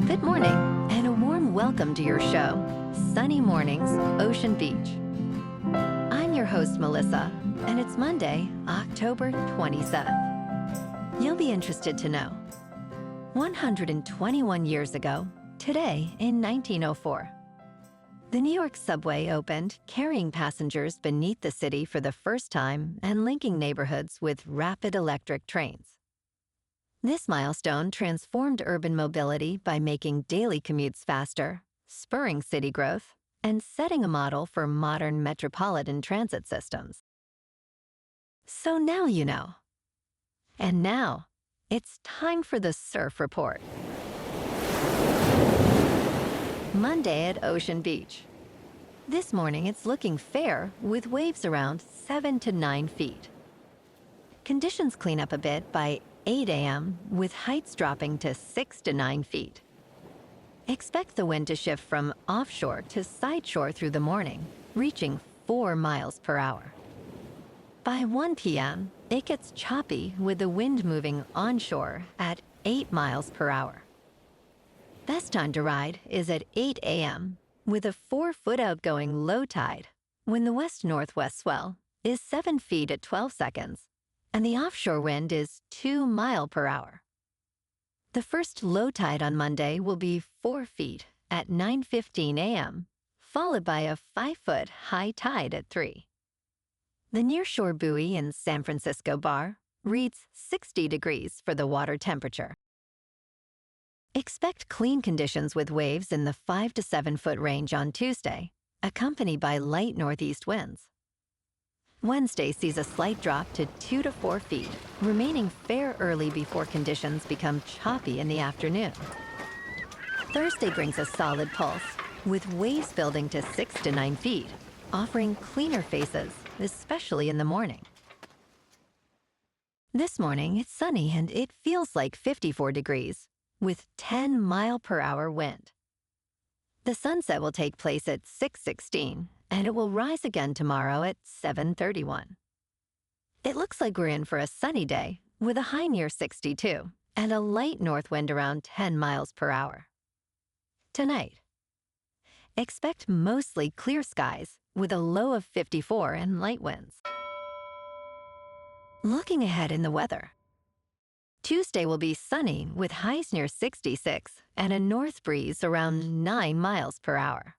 Good morning, and a warm welcome to your show, Sunny Mornings, Ocean Beach. I'm your host, Melissa, and it's Monday, October 27th. You'll be interested to know, 121 years ago, today in 1904, the New York subway opened, carrying passengers beneath the city for the first time and linking neighborhoods with rapid electric trains. This milestone transformed urban mobility by making daily commutes faster, spurring city growth, and setting a model for modern metropolitan transit systems. So now you know. And now, it's time for the Surf Report. Monday at Ocean Beach. This morning it's looking fair with waves around 7 to 9 feet. Conditions clean up a bit by 8 a.m. with heights dropping to 6 to 9 feet. Expect the wind to shift from offshore to sideshore through the morning, reaching 4 miles per hour. By 1 p.m., it gets choppy with the wind moving onshore at 8 miles per hour. Best time to ride is at 8 a.m. with a 4-foot outgoing low tide when the west-northwest swell is 7 feet at 12 seconds and the offshore wind is 2 miles per hour. The first low tide on Monday will be 4 feet at 9:15 a.m., followed by a 5-foot high tide at 3. The nearshore buoy in San Francisco Bar reads 60 degrees for the water temperature. Expect clean conditions with waves in the 5 to 7 foot range on Tuesday, accompanied by light northeast winds. Wednesday sees a slight drop to 2 to 4 feet, remaining fair early before conditions become choppy in the afternoon. Thursday brings a solid pulse, with waves building to 6 to 9 feet, offering cleaner faces, especially in the morning. This morning, it's sunny and it feels like 54 degrees, with 10 mile per hour wind. The sunset will take place at 6:16, and it will rise again tomorrow at 7:31. It looks like we're in for a sunny day, with a high near 62 and a light north wind around 10 miles per hour. Tonight, expect mostly clear skies with a low of 54 and light winds. Looking ahead in the weather, Tuesday will be sunny with highs near 66 and a north breeze around 9 miles per hour.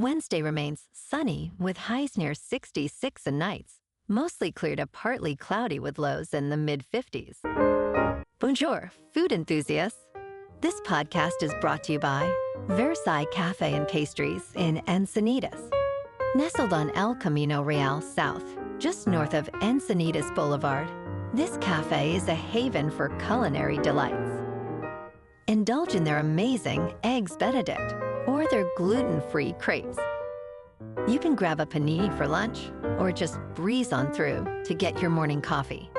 Wednesday remains sunny with highs near 66 and nights, mostly clear to partly cloudy with lows in the mid-50s. Bonjour, food enthusiasts. This podcast is brought to you by Versailles Cafe and Pastries in Encinitas. Nestled on El Camino Real South, just north of Encinitas Boulevard, this cafe is a haven for culinary delights. Indulge in their amazing Eggs Benedict or their gluten-free crepes. You can grab a panini for lunch or just breeze on through to get your morning coffee.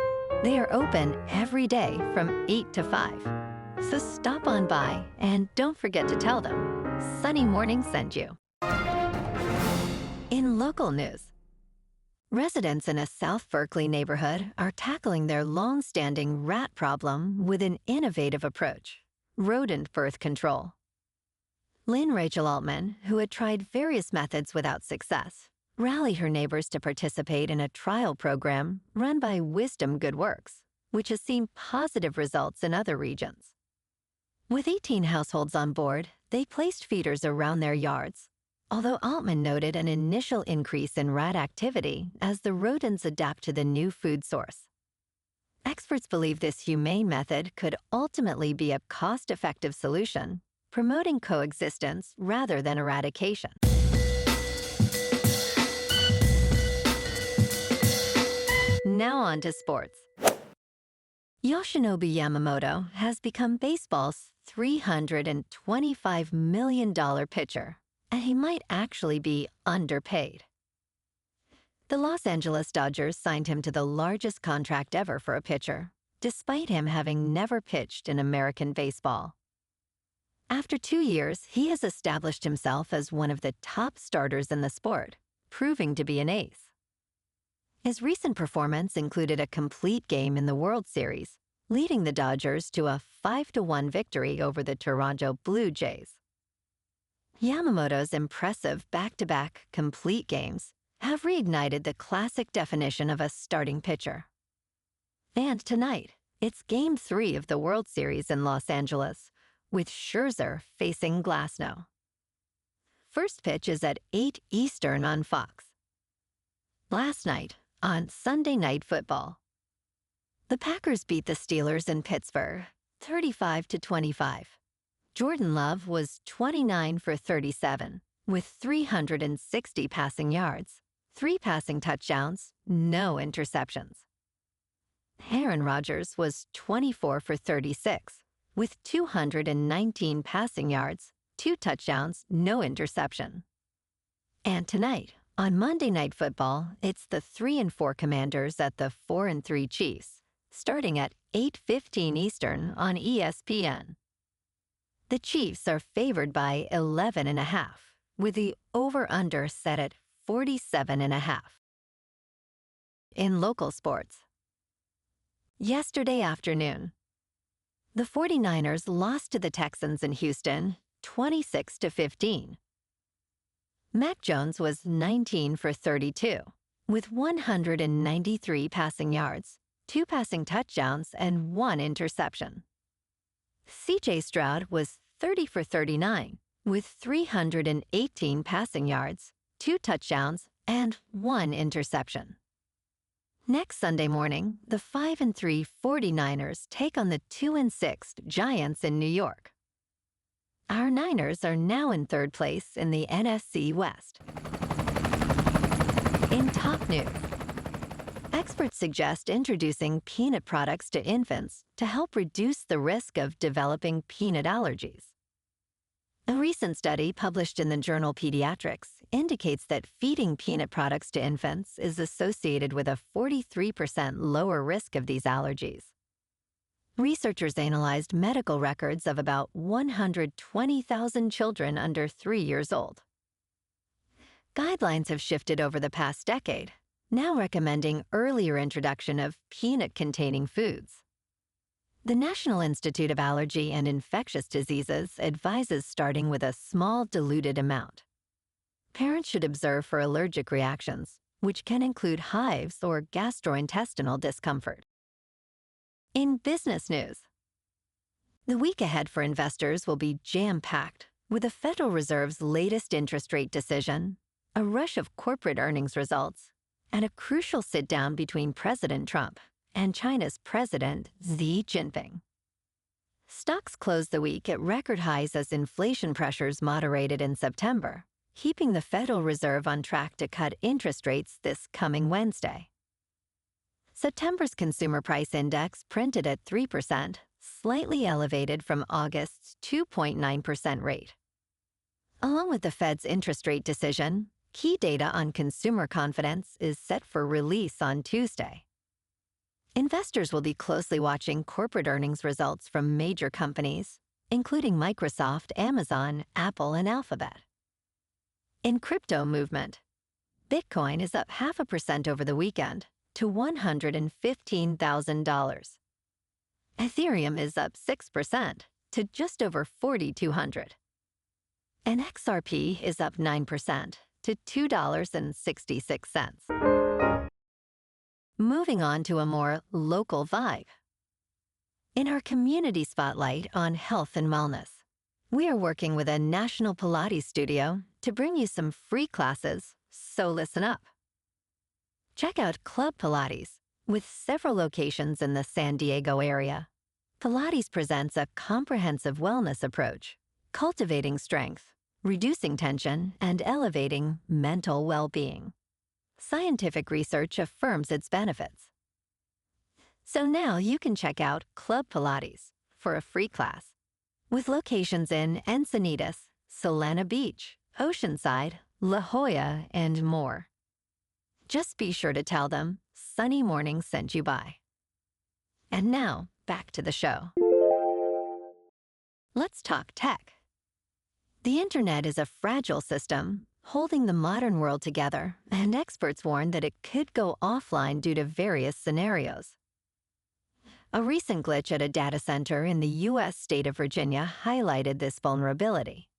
They are open every day from 8 to 5. So stop on by and don't forget to tell them Sunny Morning sent you. In local news, residents in a South Berkeley neighborhood are tackling their long-standing rat problem with an innovative approach: rodent birth control. Lynn Rachel Altman, who had tried various methods without success, rallied her neighbors to participate in a trial program run by Wisdom Good Works, which has seen positive results in other regions. With 18 households on board, they placed feeders around their yards, although Altman noted an initial increase in rat activity as the rodents adapt to the new food source. Experts believe this humane method could ultimately be a cost-effective solution, promoting coexistence rather than eradication. Now on to sports. Yoshinobu Yamamoto has become baseball's $325 million pitcher, and he might actually be underpaid. The Los Angeles Dodgers signed him to the largest contract ever for a pitcher, despite him having never pitched in American baseball. After 2 years, he has established himself as one of the top starters in the sport, proving to be an ace. His recent performance included a complete game in the World Series, leading the Dodgers to a 5-1 victory over the Toronto Blue Jays. Yamamoto's impressive back-to-back complete games have reignited the classic definition of a starting pitcher. And tonight, it's Game 3 of the World Series in Los Angeles, with Scherzer facing Glasnow. First pitch is at 8 Eastern on Fox. Last night, on Sunday Night Football, the Packers beat the Steelers in Pittsburgh, 35-25. Jordan Love was 29 for 37, with 360 passing yards, 3 passing touchdowns, no interceptions. Aaron Rodgers was 24 for 36, with 219 passing yards, 2 touchdowns, no interception. And tonight, on Monday Night Football, it's the 3-4 Commanders at the 4-3 Chiefs, starting at 8:15 Eastern on ESPN. The Chiefs are favored by 11.5, with the over-under set at 47.5. In local sports, yesterday afternoon, the 49ers lost to the Texans in Houston 26-15. Mac Jones was 19 for 32, with 193 passing yards, 2 passing touchdowns, and 1 interception. C.J. Stroud was 30 for 39, with 318 passing yards, 2 touchdowns, and 1 interception. Next Sunday morning, the 5-3 49ers take on the 2-6 Giants in New York. Our Niners are now in 3rd place in the NFC West. In top news, experts suggest introducing peanut products to infants to help reduce the risk of developing peanut allergies. A recent study published in the journal Pediatrics indicates that feeding peanut products to infants is associated with a 43% lower risk of these allergies. Researchers analyzed medical records of about 120,000 children under 3 years old. Guidelines have shifted over the past decade, now recommending earlier introduction of peanut-containing foods. The National Institute of Allergy and Infectious Diseases advises starting with a small diluted amount. Parents should observe for allergic reactions, which can include hives or gastrointestinal discomfort. In business news, the week ahead for investors will be jam-packed with the Federal Reserve's latest interest rate decision, a rush of corporate earnings results, and a crucial sit-down between President Trump and China's President Xi Jinping. Stocks closed the week at record highs as inflation pressures moderated in September, keeping the Federal Reserve on track to cut interest rates this coming Wednesday. September's Consumer Price Index printed at 3%, slightly elevated from August's 2.9% rate. Along with the Fed's interest rate decision, key data on consumer confidence is set for release on Tuesday. Investors will be closely watching corporate earnings results from major companies, including Microsoft, Amazon, Apple, and Alphabet. In crypto movement, Bitcoin is up 0.5% over the weekend to $115,000. Ethereum is up 6% to just over 4,200. And XRP is up 9% to $2.66. Moving on to a more local vibe. In our community spotlight on health and wellness, we are working with a national Pilates studio to bring you some free classes, so listen up. Check out Club Pilates, with several locations in the San Diego area. Pilates presents a comprehensive wellness approach, cultivating strength, reducing tension, and elevating mental well-being. Scientific research affirms its benefits. So now you can check out Club Pilates for a free class, with locations in Encinitas, Solana Beach, Oceanside, La Jolla, and more. Just be sure to tell them Sunny Morning sent you by. And now, back to the show. Let's talk tech. The internet is a fragile system, holding the modern world together, and experts warn that it could go offline due to various scenarios. A recent glitch at a data center in the U.S. state of Virginia highlighted this vulnerability.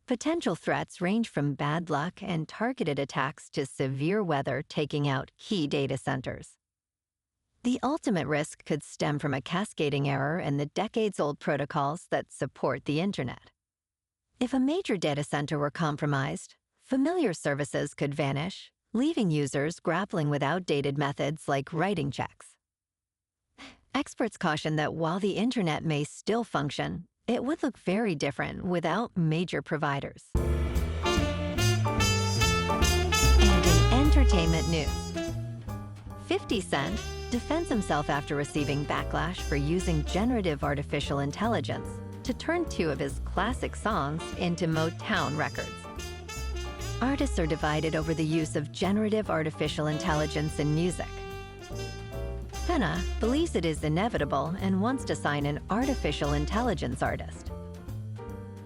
Potential threats range from bad luck and targeted attacks to severe weather taking out key data centers. The ultimate risk could stem from a cascading error in the decades-old protocols that support the Internet. If a major data center were compromised, familiar services could vanish, leaving users grappling with outdated methods like writing checks. Experts caution that while the Internet may still function, it would look very different without major providers. And in entertainment news, 50 Cent defends himself after receiving backlash for using generative artificial intelligence to turn two of his classic songs into Motown records. Artists are divided over the use of generative artificial intelligence in music. Henna believes it is inevitable and wants to sign an artificial intelligence artist.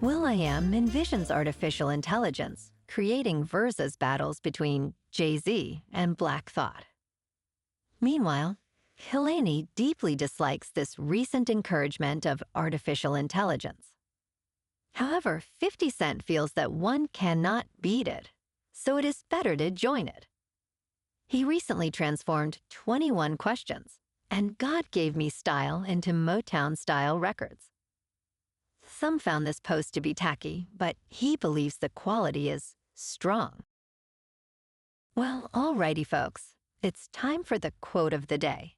will.i.am envisions artificial intelligence creating versus battles between Jay-Z and Black Thought. Meanwhile, Helene deeply dislikes this recent encouragement of artificial intelligence. However, 50 Cent feels that one cannot beat it, so it is better to join it. He recently transformed 21 questions and God Gave Me Style into Motown-style records. Some found this post to be tacky, but he believes the quality is strong. Well, alrighty, folks. It's time for the quote of the day.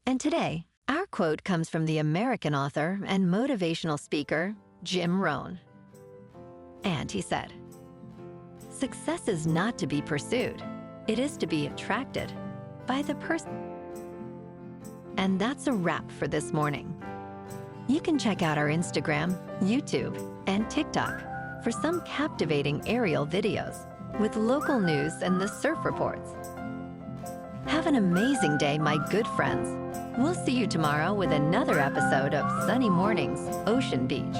And today, our quote comes from the American author and motivational speaker, Jim Rohn. And he said, "Success is not to be pursued. It is to be attracted by the person." And that's a wrap for this morning. You can check out our Instagram, YouTube, and TikTok for some captivating aerial videos with local news and the surf reports. Have an amazing day, my good friends. We'll see you tomorrow with another episode of Sunny Mornings, Ocean Beach.